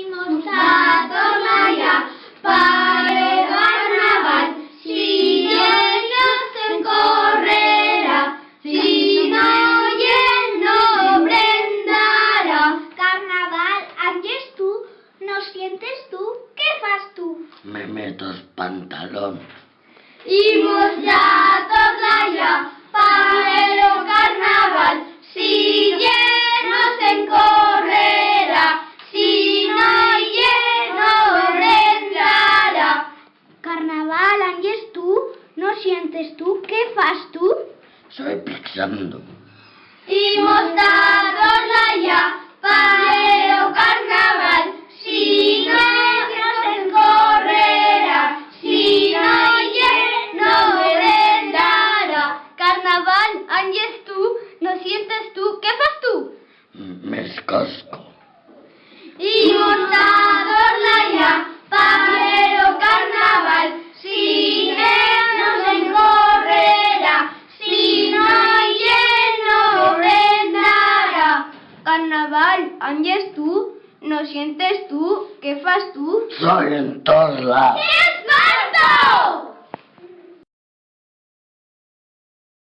Mostra torna ya para el carnaval, si ellos en correrá, si no no prendará. Carnaval, antes tú, no sientes tú, ¿qué fas tú? Me meto el pantalón. Y mostra torna ya para el carnaval, si llenos en correrá, si no prendará. Carnaval, antes tú, no sientes tú, ¿qué fas tú? Soy pensando. Y mostrador ya para el carnaval, si no se correrá, si no prendará. Carnaval, antes tú, no sientes tú, ¿qué fas tú? Me escasco. Y mostrador ya para el carnaval, si no se correrá, si no prendará. Carnaval, antes tú, no sientes tú, ¿qué fas tú? Soy en todos lados. ¡Es falso!